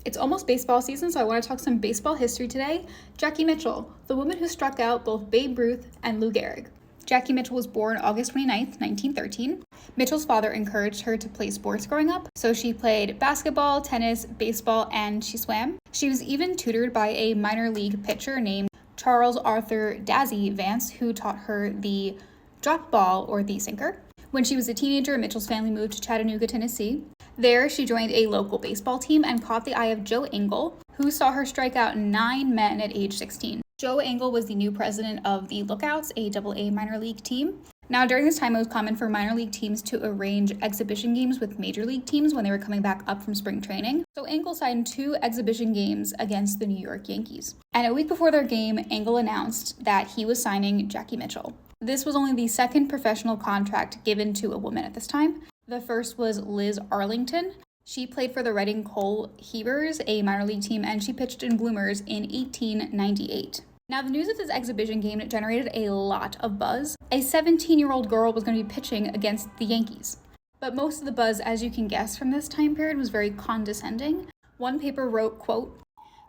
It's almost baseball season, so I want to talk some baseball history today. Jackie Mitchell, the woman who struck out both Babe Ruth and Lou Gehrig. Jackie Mitchell was born August 29th, 1913. Mitchell's father encouraged her to play sports growing up, so she played basketball, tennis, baseball, and she swam. She was even tutored by a minor league pitcher named Charles Arthur Dazzy Vance, who taught her the drop ball or the sinker. When she was a teenager, Mitchell's family moved to Chattanooga, Tennessee. There, she joined a local baseball team and caught the eye of Joe Engel, who saw her strike out 9 men at age 16. Joe Engel was the new president of the Lookouts, a AA minor league team. Now, during this time, it was common for minor league teams to arrange exhibition games with major league teams when they were coming back up from spring training. So Engel signed 2 exhibition games against the New York Yankees. And a week before their game, Engel announced that he was signing Jackie Mitchell. This was only the second professional contract given to a woman at this time. The first was Liz Arlington. She played for the Reading Coal Heavers, a minor league team, and she pitched in Bloomers in 1898. Now, the news of this exhibition game generated a lot of buzz. A 17-year-old girl was going to be pitching against the Yankees. But most of the buzz, as you can guess from this time period, was very condescending. One paper wrote, quote,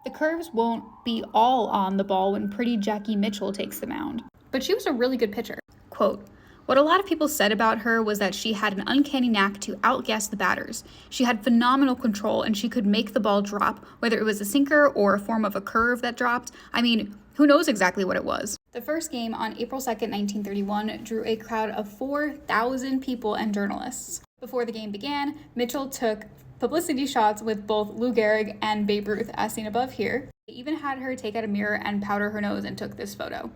"The curves won't be all on the ball when pretty Jackie Mitchell takes the mound. But she was a really good pitcher." Quote, "What a lot of people said about her was that she had an uncanny knack to outguess the batters. She had phenomenal control and she could make the ball drop, whether it was a sinker or a form of a curve that dropped. I mean, who knows exactly what it was." The first game on April 2nd, 1931 drew a crowd of 4,000 people and journalists. Before the game began, Mitchell took publicity shots with both Lou Gehrig and Babe Ruth, as seen above here. They even had her take out a mirror and powder her nose and took this photo.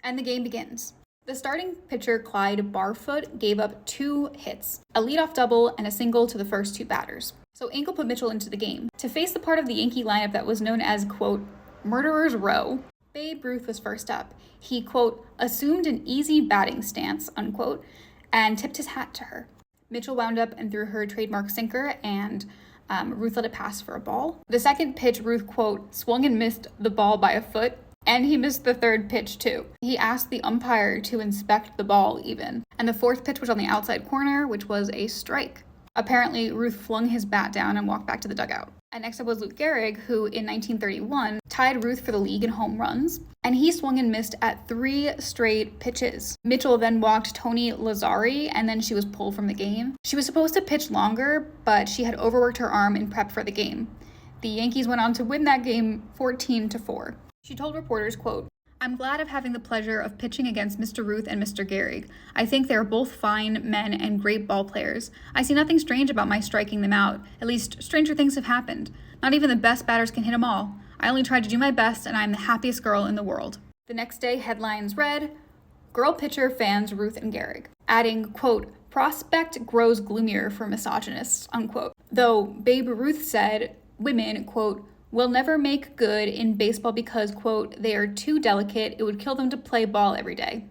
And the game begins. The starting pitcher, Clyde Barfoot, gave up 2 hits, a leadoff double and a single to the first 2 batters. So Engel put Mitchell into the game. To face the part of the Yankee lineup that was known as, quote, "Murderer's Row," Babe Ruth was first up. He, quote, "assumed an easy batting stance," unquote, and tipped his hat to her. Mitchell wound up and threw her trademark sinker, and Ruth let it pass for a ball. The second pitch, Ruth, quote, "swung and missed the ball by a foot," and he missed the third pitch too. He asked the umpire to inspect the ball even. And the fourth pitch was on the outside corner, which was a strike. Apparently, Ruth flung his bat down and walked back to the dugout. And next up was Lou Gehrig, who in 1931 tied Ruth for the league in home runs, and he swung and missed at 3 straight pitches. Mitchell then walked Tony Lazzari, and then she was pulled from the game. She was supposed to pitch longer, but she had overworked her arm in prep for the game. The Yankees went on to win that game 14-4. She told reporters, quote, "I'm glad of having the pleasure of pitching against Mr. Ruth and Mr. Gehrig. I think they are both fine men and great ball players. I see nothing strange about my striking them out. At least, stranger things have happened. Not even the best batters can hit them all. I only tried to do my best, and I'm the happiest girl in the world." The next day, headlines read, "Girl pitcher fans Ruth and Gehrig," adding, quote, "Prospect grows gloomier for misogynists," unquote. Though Babe Ruth said women, quote, "will never make good in baseball because, quote, they are too delicate. It would kill them to play ball every day."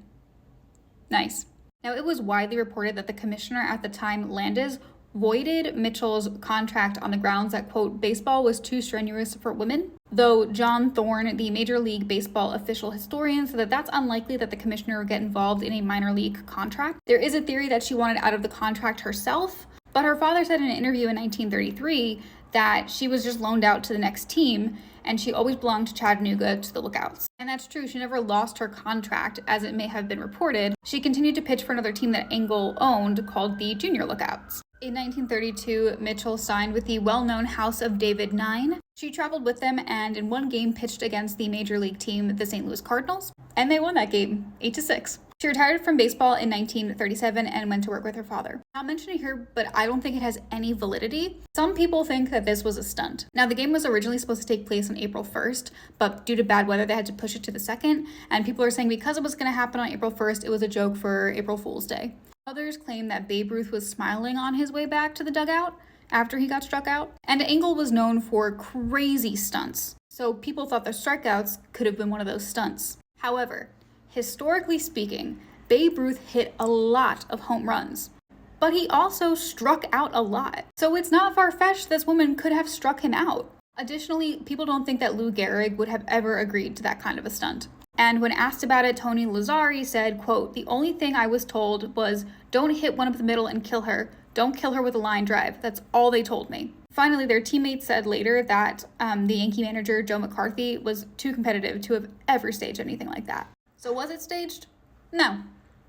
Nice. Now, it was widely reported that the commissioner at the time, Landis, voided Mitchell's contract on the grounds that, quote, baseball was too strenuous for women. Though John Thorne, the Major League Baseball official historian, said that that's unlikely that the commissioner would get involved in a minor league contract. There is a theory that she wanted out of the contract herself, but her father said in an interview in 1933 that she was just loaned out to the next team, and she always belonged to Chattanooga, to the Lookouts. And that's true, she never lost her contract, as it may have been reported. She continued to pitch for another team that Engel owned called the Junior Lookouts. In 1932, Mitchell signed with the well-known House of David Nine. She traveled with them and in one game pitched against the major league team, the St. Louis Cardinals, and they won that game, 8-6. She retired from baseball in 1937 and went to work with her father. Not mentioned here, but I don't think it has any validity. Some people think that this was a stunt. Now, the game was originally supposed to take place on April 1st, but due to bad weather, they had to push it to the 2nd, and people are saying because it was going to happen on April 1st, it was a joke for April Fool's Day. Others claim that Babe Ruth was smiling on his way back to the dugout after he got struck out, and Engel was known for crazy stunts, so people thought the strikeouts could have been one of those stunts. However, historically speaking, Babe Ruth hit a lot of home runs, but he also struck out a lot. So it's not far-fetched this woman could have struck him out. Additionally, people don't think that Lou Gehrig would have ever agreed to that kind of a stunt. And when asked about it, Tony Lazzari said, quote, "The only thing I was told was, don't hit one up the middle and kill her. Don't kill her with a line drive. That's all they told me." Finally, their teammates said later that the Yankee manager, Joe McCarthy, was too competitive to have ever staged anything like that. So was it staged? No,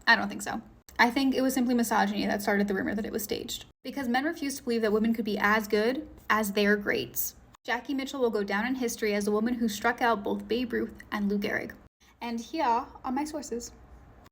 I don't think so. I think it was simply misogyny that started the rumor that it was staged, because men refused to believe that women could be as good as their greats. Jackie Mitchell will go down in history as the woman who struck out both Babe Ruth and Lou Gehrig. And here are my sources.